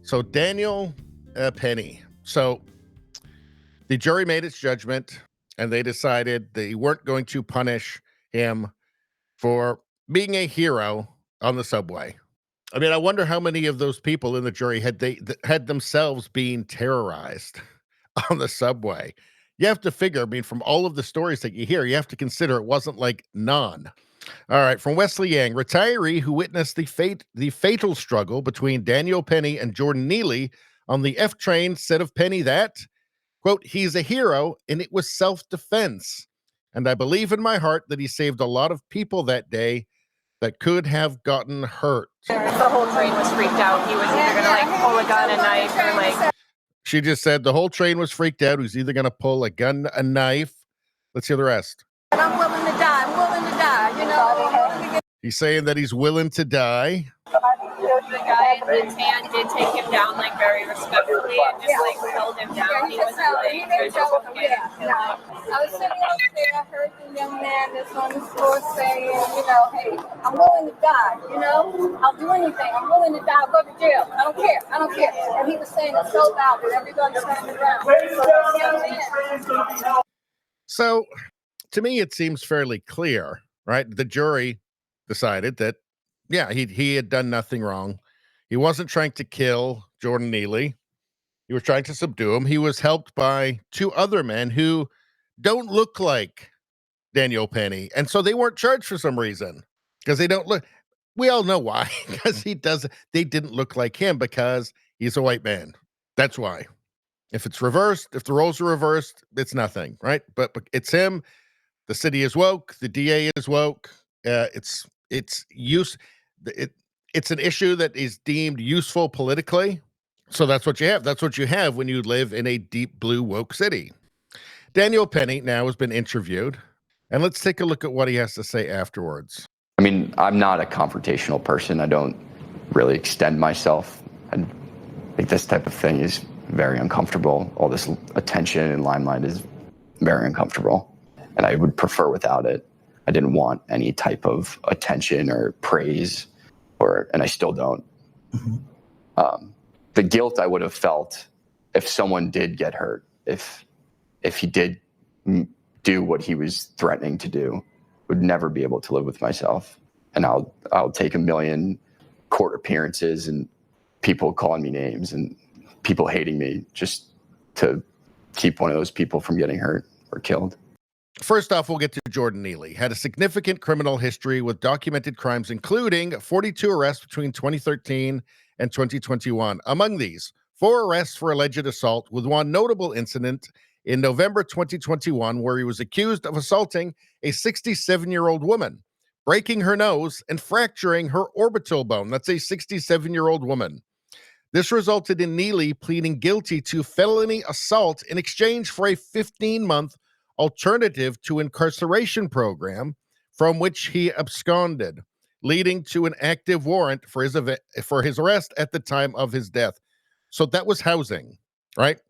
So Daniel Penny. So the jury made its judgment, and they decided they weren't going to punish him for being a hero on the subway. I mean, I wonder how many of those people in the jury had themselves being terrorized on the subway. You have to figure, I mean, from all of the stories that you hear, you have to consider it wasn't like none. All right, from Wesley Yang, retiree who witnessed the fatal struggle between Daniel Penny and Jordan Neely on the F train, said of Penny that, quote, "He's a hero and it was self-defense. And I believe in my heart that he saved a lot of people that day that could have gotten hurt." The whole train was freaked out. He was either gonna pull a gun, a knife, or She just said the whole train was freaked out. He was either gonna pull a gun, a knife. Let's hear the rest. And I'm willing to die. I'm willing to die. He's saying that he's willing to die. The guy in his hand did take him down very respectfully and just held him down. He wasn't I was sitting up there, I heard the young man that's on the floor saying, hey, I'm willing to die, I'll do anything. I'm willing to die. I'll go to jail. I don't care. And he was saying it so loud that everybody standing around. So to me, it seems fairly clear, right? The jury decided that, yeah, he had done nothing wrong. He wasn't trying to kill Jordan Neely. He was trying to subdue him. He was helped by two other men who don't look like Daniel Penny. And so they weren't charged for some reason because they don't look. We all know why, because they didn't look like him because he's a white man. That's why. If it's reversed, if the roles are reversed, it's nothing, right? But it's him. The city is woke. The DA is woke. It's an issue that is deemed useful politically. So that's what you have. That's what you have when you live in a deep blue woke city. Daniel Penny now has been interviewed, and let's take a look at what he has to say afterwards. I mean, I'm not a confrontational person. I don't really extend myself. I think this type of thing is very uncomfortable. All this attention and limelight is very uncomfortable, and I would prefer without it. I didn't want any type of attention or praise, and I still don't. Mm-hmm. The guilt I would have felt if someone did get hurt, if he did do what he was threatening to do, would never be able to live with myself. And I'll take 1 million court appearances and people calling me names and people hating me just to keep one of those people from getting hurt or killed. First off, we'll get to Jordan Neely. Had a significant criminal history with documented crimes, including 42 arrests between 2013 and 2021. Among these, 4 arrests for alleged assault, with one notable incident in November 2021 where he was accused of assaulting a 67-year-old woman, breaking her nose and fracturing her orbital bone. That's a 67-year-old woman. This resulted in Neely pleading guilty to felony assault in exchange for a 15-month alternative to incarceration program from which he absconded, leading to an active warrant for his arrest at the time of his death. So that was housing, right?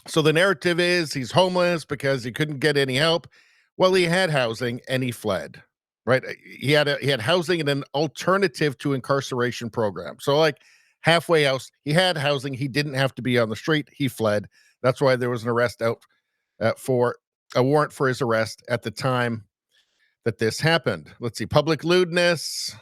So the narrative is he's homeless because he couldn't get any help. Well, he had housing and he fled, right? He had housing and an alternative to incarceration program. So like halfway house, he had housing. He didn't have to be on the street. He fled. That's why there was an arrest out for a warrant for his arrest at the time that this happened. Let's see, public lewdness,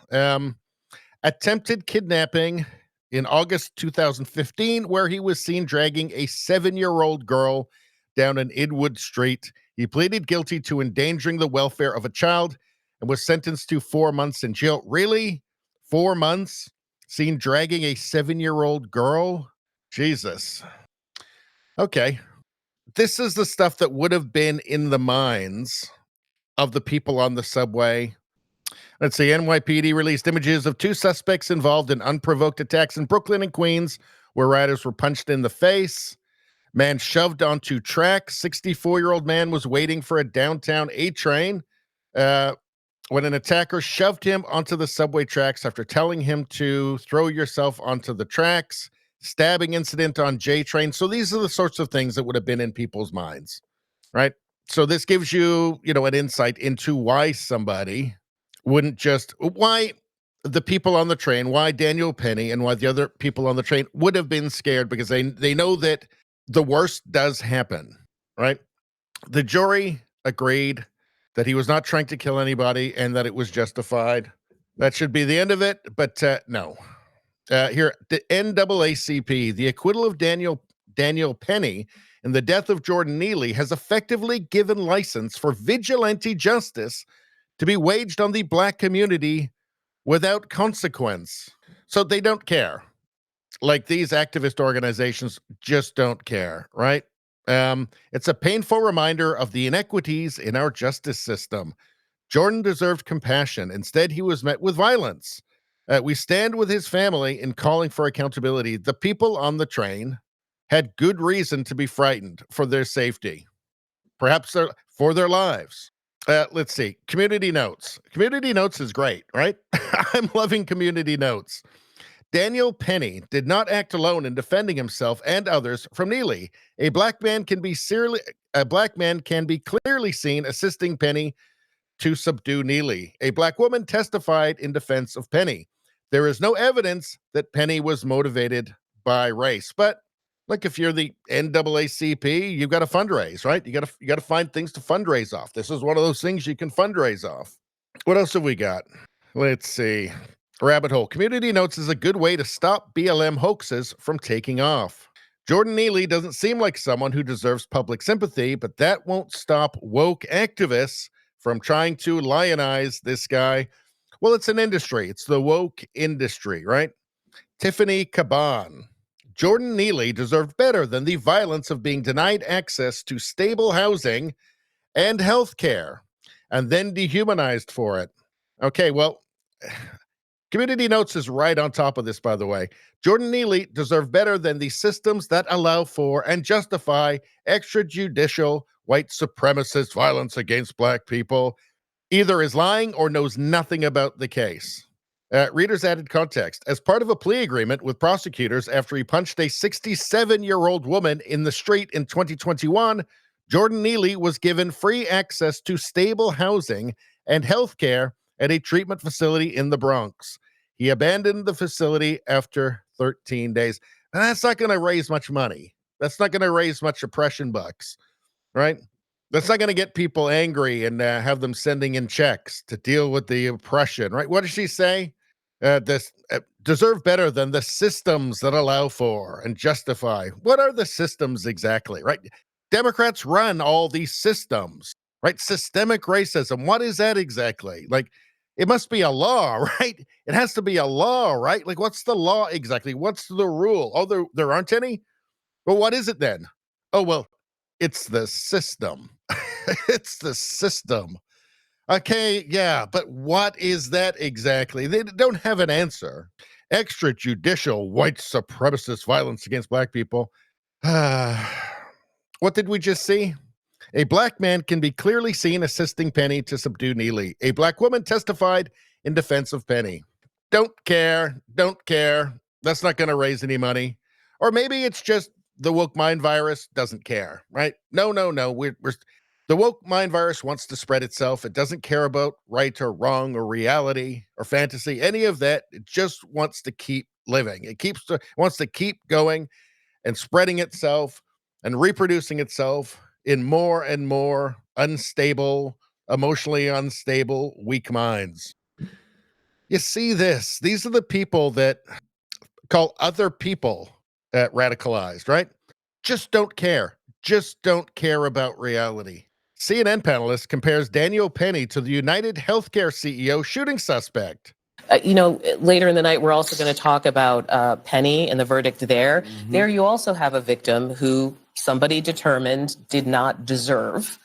attempted kidnapping in August 2015, where he was seen dragging a 7-year-old girl down an Inwood street. He pleaded guilty to endangering the welfare of a child and was sentenced to 4 months in jail. Really? 4 months? Seen dragging a 7-year-old girl? Jesus. Okay. This is the stuff that would have been in the minds of the people on the subway. Let's see, NYPD released images of 2 suspects involved in unprovoked attacks in Brooklyn and Queens, where riders were punched in the face. Man shoved onto tracks. 64-year-old man was waiting for a downtown A train when an attacker shoved him onto the subway tracks after telling him to throw yourself onto the tracks. Stabbing incident on J train. So these are the sorts of things that would have been in people's minds, right? So this gives you, an insight into why somebody wouldn't just, why the people on the train, why Daniel Penny and why the other people on the train would have been scared, because they know that the worst does happen, right? The jury agreed that he was not trying to kill anybody and that it was justified. That should be the end of it, but no. Here, the NAACP, the acquittal of Daniel Penny in the death of Jordan Neely, has effectively given license for vigilante justice to be waged on the Black community without consequence. So they don't care. Like, these activist organizations just don't care, right? It's a painful reminder of the inequities in our justice system. Jordan deserved compassion. Instead, he was met with violence. We stand with his family in calling for accountability. The people on the train had good reason to be frightened for their safety, perhaps for their lives. Let's see. Community notes. Community notes is great, right? I'm loving community notes. Daniel Penny did not act alone in defending himself and others from Neely. A black man can be clearly seen assisting Penny to subdue Neely. A black woman testified in defense of Penny. There is no evidence that Penny was motivated by race. But look, if you're the NAACP, you've got to fundraise, right? You got to find things to fundraise off. This is one of those things you can fundraise off. What else have we got? Let's see. Rabbit hole. Community notes is a good way to stop BLM hoaxes from taking off. Jordan Neely doesn't seem like someone who deserves public sympathy, but that won't stop woke activists from trying to lionize this guy. Well, it's an industry. It's the woke industry, right? Tiffany Caban. Jordan Neely deserved better than the violence of being denied access to stable housing and health care, and then dehumanized for it. Okay, well, Community Notes is right on top of this, by the way. Jordan Neely deserved better than the systems that allow for and justify extrajudicial white supremacist violence against black people. Either is lying or knows nothing about the case. Readers added context. As part of a plea agreement with prosecutors after he punched a 67-year-old woman in the street in 2021, Jordan Neely was given free access to stable housing and health care at a treatment facility in the Bronx. He abandoned the facility after 13 days. And that's not going to raise much money. That's not going to raise much oppression bucks, right? That's not going to get people angry and have them sending in checks to deal with the oppression, right? What does she say? This deserve better than the systems that allow for and justify. What are the systems exactly, right? Democrats run all these systems, right? Systemic racism. What is that exactly? Like, it must be a law, right? It has to be a law, right? Like, what's the law exactly? What's the rule? Oh, there aren't any? Well, what is it then? Oh, well, it's the system. It's the system. Okay, yeah, but what is that exactly? They don't have an answer. Extrajudicial white supremacist violence against black people. What did we just see? A black man can be clearly seen assisting Penny to subdue Neely. A black woman testified in defense of Penny. Don't care. That's not going to raise any money. Or maybe it's just the woke mind virus doesn't care, right? No. The woke mind virus wants to spread itself. It doesn't care about right or wrong or reality or fantasy, any of that. It just wants to keep living. It wants to keep going and spreading itself and reproducing itself in more and more unstable, emotionally unstable, weak minds. You see this. These are the people that call other people radicalized, right? Just don't care. Just don't care about reality. CNN panelist compares Daniel Penny to the United Healthcare CEO shooting suspect. Later in the night, we're also going to talk about Penny and the verdict there. Mm-hmm. There you also have a victim who somebody determined did not deserve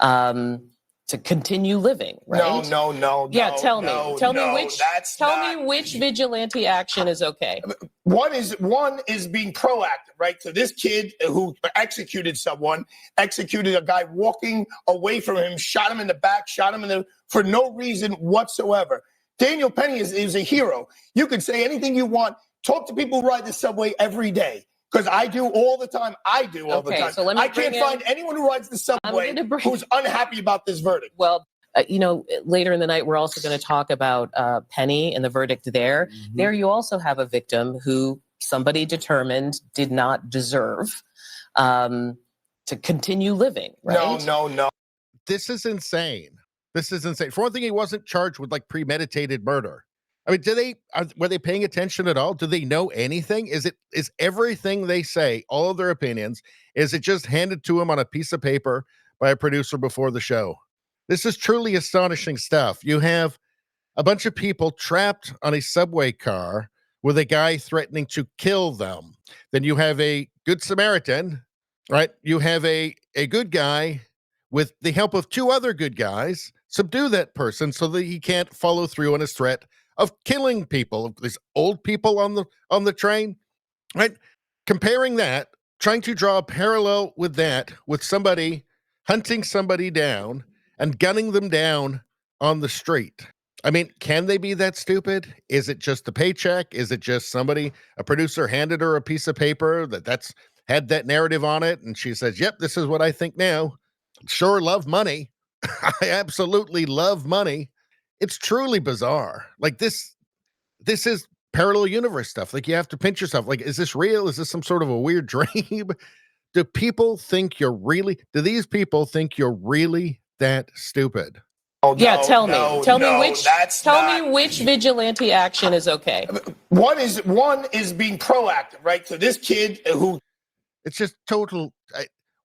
to continue living, right? No. Yeah, tell me which vigilante action is okay. One is being proactive, right? So this kid who executed a guy walking away from him, shot him in the back, for no reason whatsoever. Daniel Penny is a hero. You can say anything you want. Talk to people who ride the subway every day. Because I do all the time. So let me I can't find anyone who rides the subway who's unhappy about this verdict. Well, Later in the night, we're also going to talk about Penny and the verdict there. Mm-hmm. There you also have a victim who somebody determined did not deserve to continue living, right? No. This is insane. This is insane. For one thing, he wasn't charged with like premeditated murder. I mean, were they paying attention at all? Do they know anything? Is everything they say, all of their opinions, is it just handed to them on a piece of paper by a producer before the show? This is truly astonishing stuff. You have a bunch of people trapped on a subway car with a guy threatening to kill them. Then you have a good Samaritan, right? You have a good guy with the help of two other good guys subdue that person so that he can't follow through on his threat of killing people, these old people on the train, right? Comparing that, trying to draw a parallel with that, with somebody hunting somebody down and gunning them down on the street. I mean, can they be that stupid? Is it just a paycheck? Is it just a producer handed her a piece of paper that's had that narrative on it, and she says, yep, this is what I think now. Sure, love money. I absolutely love money. It's truly bizarre. Like this is parallel universe stuff. Like you have to pinch yourself. Like, is this real? Is this some sort of a weird dream? Do these people think you're really that stupid? Oh, Yeah, tell me not- which vigilante action is okay. One is being proactive, right? So this kid who It's just total.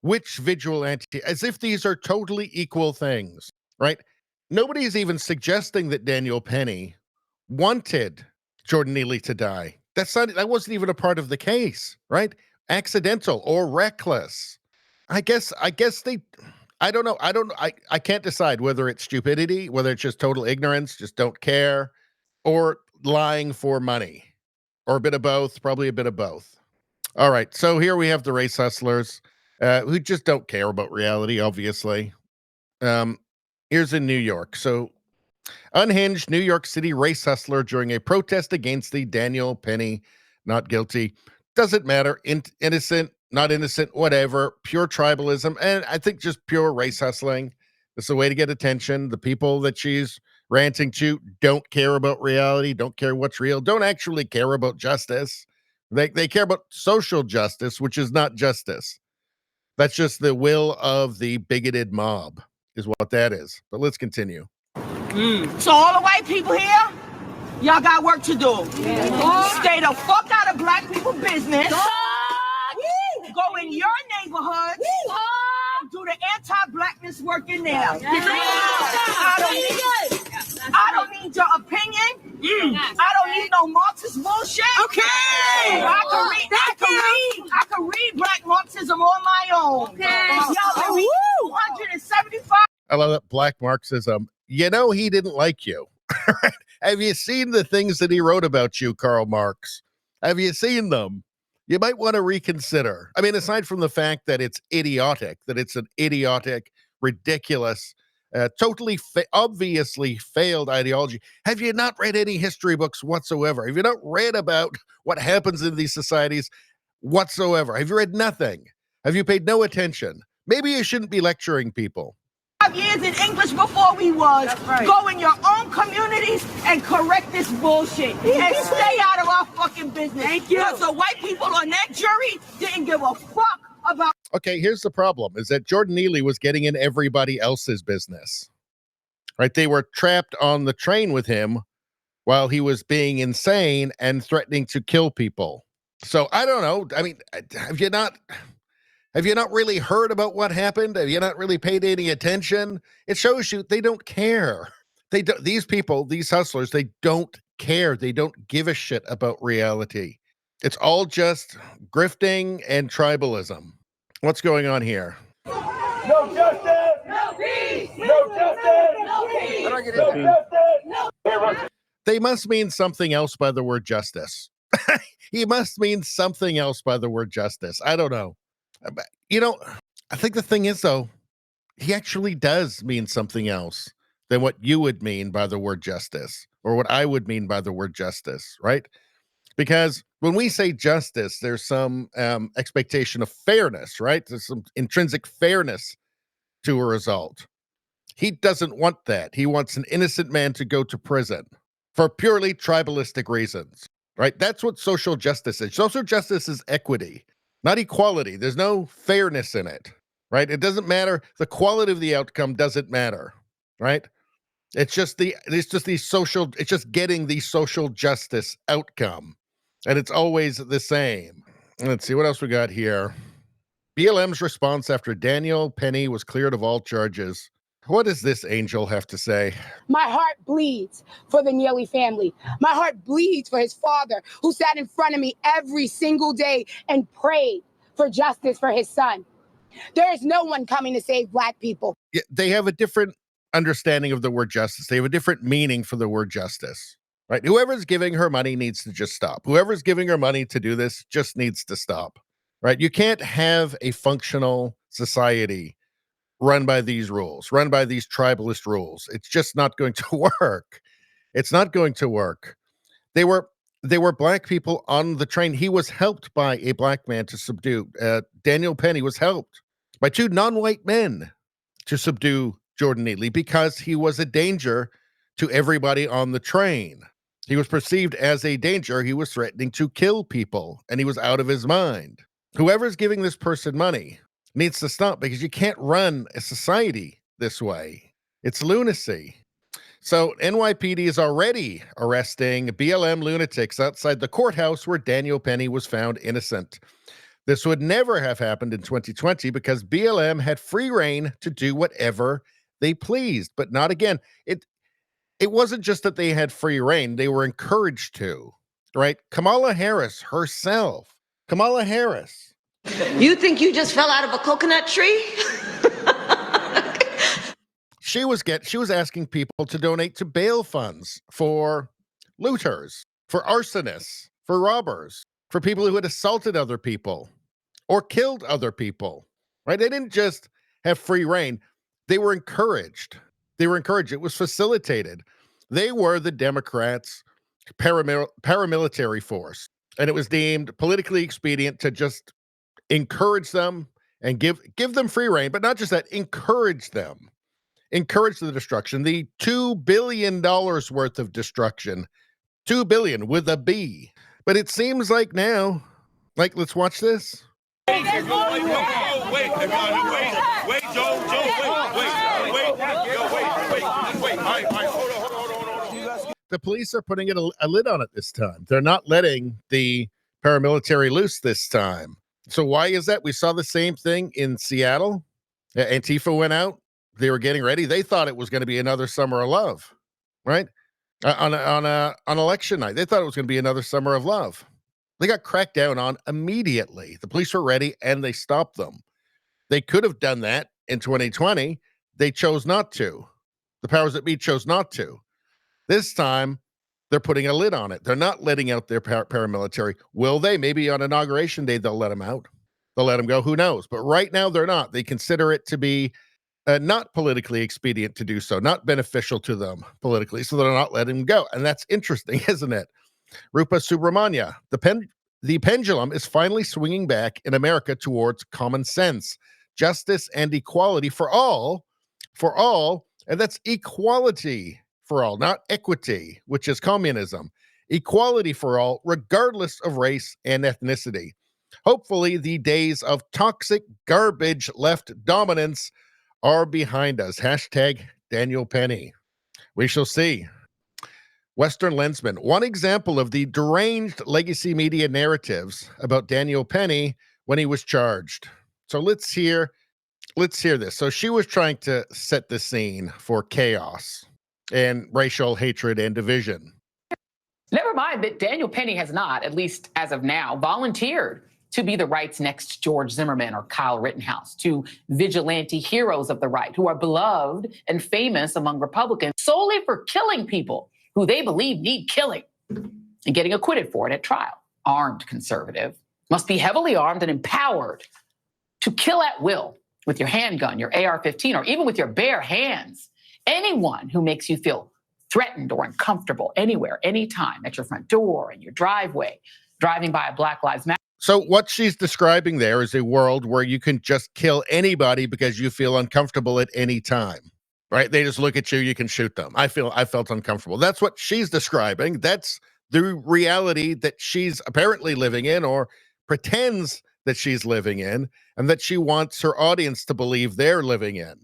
Which vigilante? As if these are totally equal things, right? Nobody's even suggesting that Daniel Penny wanted Jordan Neely to die. That wasn't even a part of the case, right? Accidental or reckless. I guess I don't know. I can't decide whether it's stupidity, whether it's just total ignorance, just don't care, or lying for money, or a bit of both, probably a bit of both. All right. So here we have the race hustlers who just don't care about reality, obviously. Here's in New York. So unhinged New York City race hustler during a protest against the Daniel Penny not guilty. Doesn't matter. Innocent, not innocent, whatever. Pure tribalism. And I think just pure race hustling. It's a way to get attention. The people that she's ranting to don't care about reality, don't care what's real, don't actually care about justice. They care about social justice, which is not justice. That's just the will of the bigoted mob, is what that is. But let's continue. So all the white people here, y'all got work to do. Stay the fuck out of black people business. Go in your neighborhood. Do the anti-blackness work in there. I don't need your opinion. I don't need no Marxist bullshit. Okay. I can read black Marxism on my own. Okay. Y'all can read 275. I love that. Black Marxism. You know he didn't like you. Have you seen the things that he wrote about you, Karl Marx? Have you seen them? You might want to reconsider. I mean, aside from the fact that it's idiotic, that it's an idiotic, ridiculous, totally obviously failed ideology. Have you not read any history books whatsoever? Have you not read about what happens in these societies whatsoever? Have you read nothing? Have you paid no attention? Maybe you shouldn't be lecturing people. 5 years in English before we was. Right. Go in your own communities and correct this bullshit. And stay out of our fucking business. Thank you. Because the white people on that jury didn't give a fuck about. Okay, here's the problem, is that Jordan Neely was getting in everybody else's business. Right? They were trapped on the train with him while he was being insane and threatening to kill people. So I don't know. I mean, have you not really heard about what happened? Have you not really paid any attention? It shows you they don't care. These people, these hustlers, they don't care. They don't give a shit about reality. It's all just grifting and tribalism. What's going on here? no justice, No peace. no justice, No peace. no justice. They must mean something else by the word justice. He must mean something else by the word justice. I don't know. You know, I think the thing is, though, he actually does mean something else than what you would mean by the word justice, or what I would mean by the word justice, right? Because when we say justice, there's some expectation of fairness, right? There's some intrinsic fairness to a result. He doesn't want that. He wants an innocent man to go to prison for purely tribalistic reasons, right? That's what social justice is. Social justice is equity, not equality. There's no fairness in it, right? It doesn't matter. The quality of the outcome doesn't matter, right? It's just getting the social justice outcome. And it's always the same. Let's see what else we got here. BLM's response after Daniel Penny was cleared of all charges. What does this angel have to say? My heart bleeds for the Neely family. My heart bleeds for his father, who sat in front of me every single day and prayed for justice for his son. There is no one coming to save Black people. Yeah, they have a different understanding of the word justice. They have a different meaning for the word justice, right? Whoever's giving her money needs to just stop. Whoever's giving her money to do this just needs to stop, right? You can't have a functional society run by these rules, run by these tribalist rules. It's just not going to work. It's not going to work. They were Black people on the train. He was helped by a Black man to subdue. Daniel Penny was helped by two non-white men to subdue Jordan Neely because he was a danger to everybody on the train. He was perceived as a danger. He was threatening to kill people, and he was out of his mind. Whoever's giving this person money needs to stop, because you can't run a society this way. It's lunacy. So NYPD is already arresting BLM lunatics outside the courthouse where Daniel Penny was found innocent. This would never have happened in 2020 because BLM had free reign to do whatever they pleased, but not again. It wasn't just that they had free reign, they were encouraged to, right? Kamala Harris herself. Kamala Harris. You think you just fell out of a coconut tree? She was asking people to donate to bail funds for looters, for arsonists, for robbers, for people who had assaulted other people or killed other people, right? They didn't just have free reign. They were encouraged. It was facilitated. They were the Democrats' paramilitary force, and it was deemed politically expedient to just encourage them and give them free reign, but not just that, encourage them. Encourage the destruction, the $2 billion worth of destruction, 2 billion with a B. But it seems like now, let's watch this. Wait, hold on. The police are putting a lid on it this time. They're not letting the paramilitary loose this time. So why is that? We saw the same thing in Seattle. Antifa went out. They were getting ready. They thought it was going to be another summer of love, right? On election night, they thought it was going to be another summer of love. They got cracked down on immediately. The police were ready and they stopped them. They could have done that in 2020. They chose not to. The powers that be chose not to. This time, they're putting a lid on it. They're not letting out their paramilitary. Will they? Maybe on Inauguration Day, they'll let them out. They'll let them go. Who knows? But right now, they're not. They consider it to be not politically expedient to do so, not beneficial to them politically, so they're not letting them go. And that's interesting, isn't it? Rupa Subramanya, the pendulum is finally swinging back in America towards common sense, justice, and equality for all, and that's equality for all, not equity, which is communism. Equality for all, regardless of race and ethnicity. Hopefully, the days of toxic garbage left dominance are behind us. Hashtag Daniel Penny. We shall see. Western Lensman. One example of the deranged legacy media narratives about Daniel Penny when he was charged. So let's hear this. So she was trying to set the scene for chaos and racial hatred and division. Never mind that Daniel Penny has not, at least as of now, volunteered to be the right's next George Zimmerman or Kyle Rittenhouse, two vigilante heroes of the right who are beloved and famous among Republicans solely for killing people who they believe need killing and getting acquitted for it at trial. Armed conservative must be heavily armed and empowered to kill at will with your handgun, your AR-15, or even with your bare hands. Anyone who makes you feel threatened or uncomfortable anywhere, anytime, at your front door, in your driveway, driving by a Black Lives Matter. So what she's describing there is a world where you can just kill anybody because you feel uncomfortable at any time, right? They just look at you, you can shoot them. I felt uncomfortable. That's what she's describing. That's the reality that she's apparently living in, or pretends that she's living in, and that she wants her audience to believe they're living in.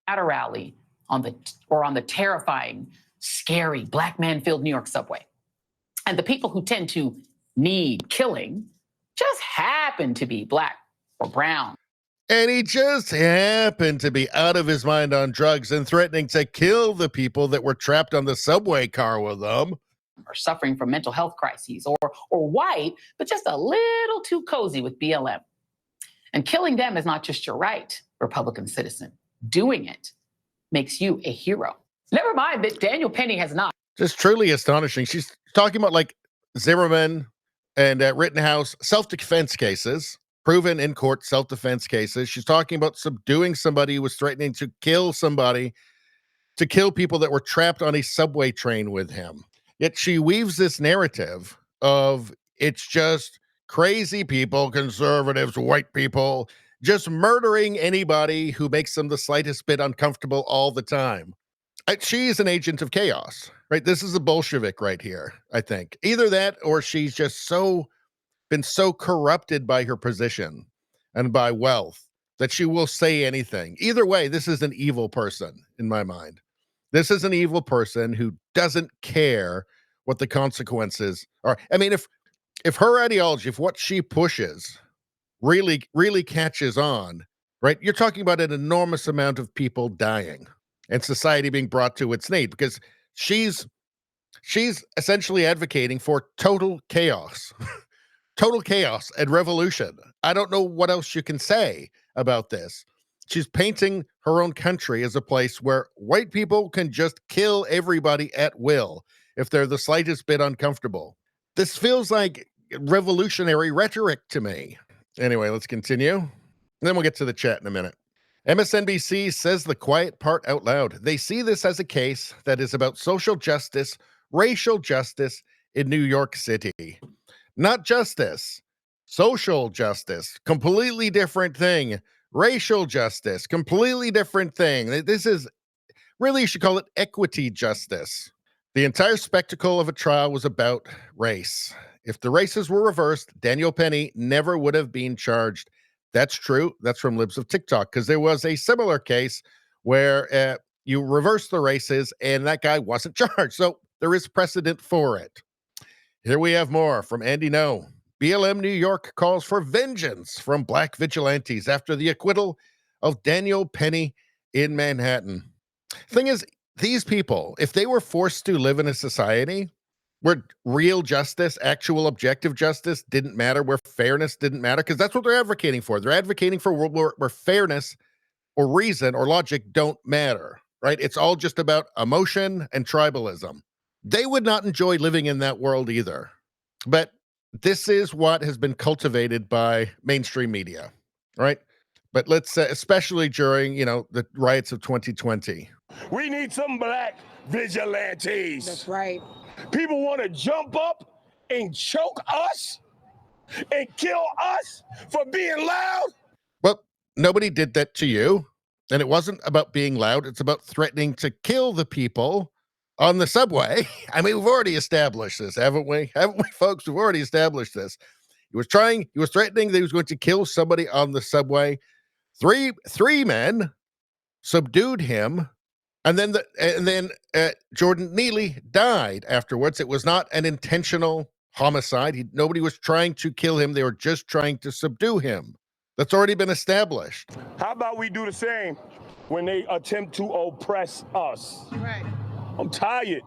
At a rally on the terrifying, scary Black man-filled New York subway. And the people who tend to need killing just happen to be Black or brown. And he just happened to be out of his mind on drugs and threatening to kill the people that were trapped on the subway car with them. Or suffering from mental health crises, or white, but just a little too cozy with BLM. And killing them is not just your right, Republican citizen. Doing it makes you a hero. Never mind that Daniel Penny has not. Just truly astonishing. She's talking about like Zimmerman and Rittenhouse self-defense cases, proven in court self-defense cases. She's talking about subduing somebody who was threatening to kill somebody, to kill people that were trapped on a subway train with him. Yet she weaves this narrative of it's just crazy people, conservatives, white people, just murdering anybody who makes them the slightest bit uncomfortable all the time. She's an agent of chaos, right? This is a Bolshevik right here, I think. Either that, or she's just been so corrupted by her position and by wealth that she will say anything. Either way, this is an evil person in my mind. This is an evil person who doesn't care what the consequences are. I mean, if her ideology, if what she pushes really catches on, right? You're talking about an enormous amount of people dying and society being brought to its knees, because she's essentially advocating for total chaos. Total chaos and revolution. I don't know what else you can say about this. She's painting her own country as a place where white people can just kill everybody at will if they're the slightest bit uncomfortable. This feels like revolutionary rhetoric to me. Anyway, let's continue. And then we'll get to the chat in a minute. MSNBC says the quiet part out loud. They see this as a case that is about social justice, racial justice in New York City. Not justice, social justice, completely different thing. Racial justice, completely different thing. This is really, you should call it equity justice. The entire spectacle of a trial was about race. If the races were reversed, Daniel Penny never would have been charged. That's true. That's from Libs of TikTok, because there was a similar case where you reverse the races and that guy wasn't charged. So there is precedent for it. Here we have more from Andy No. BLM New York calls for vengeance from Black vigilantes after the acquittal of Daniel Penny in Manhattan. Thing is, these people, if they were forced to live in a society where real justice, actual objective justice didn't matter, where fairness didn't matter, because that's what they're advocating for. They're advocating for a world where fairness or reason or logic don't matter, right? It's all just about emotion and tribalism. They would not enjoy living in that world either. But this is what has been cultivated by mainstream media, right? But let's especially during, the riots of 2020. We need some Black vigilantes. That's right. People want to jump up and choke us and kill us for being loud. Well, nobody did that to you. And it wasn't about being loud. It's about threatening to kill the people on the subway. I mean, we've already established this, haven't we? Haven't we, folks? We've already established this. He was threatening that he was going to kill somebody on the subway. Three men subdued him. And then Jordan Neely died afterwards. It was not an intentional homicide. Nobody was trying to kill him. They were just trying to subdue him. That's already been established. How about we do the same when they attempt to oppress us? Right. I'm tired.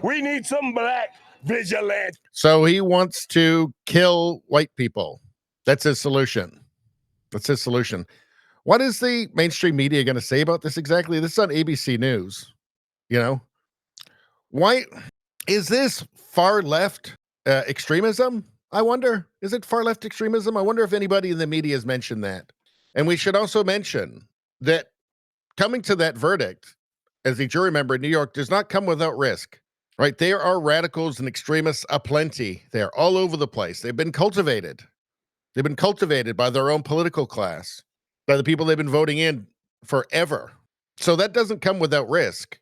We need some Black vigilantes. So he wants to kill white people. That's his solution. What is the mainstream media going to say about this exactly? This is on ABC News. Why is this far left extremism? I wonder. Is it far left extremism? I wonder if anybody in the media has mentioned that. And we should also mention that coming to that verdict as a jury member in New York does not come without risk, right? There are radicals and extremists aplenty. They're all over the place. They've been cultivated. They've been cultivated by their own political class, by the people they've been voting in forever. So that doesn't come without risk.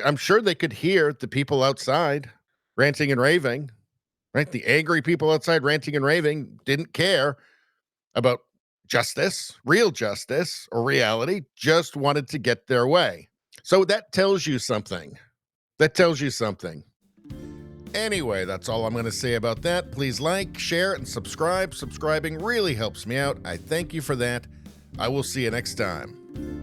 I'm sure they could hear the people outside ranting and raving, right? The angry people outside ranting and raving didn't care about justice, real justice, or reality, just wanted to get their way. So that tells you something. That tells you something. Anyway, that's all I'm going to say about that. Please like, share, and subscribe. Subscribing really helps me out. I thank you for that. I will see you next time.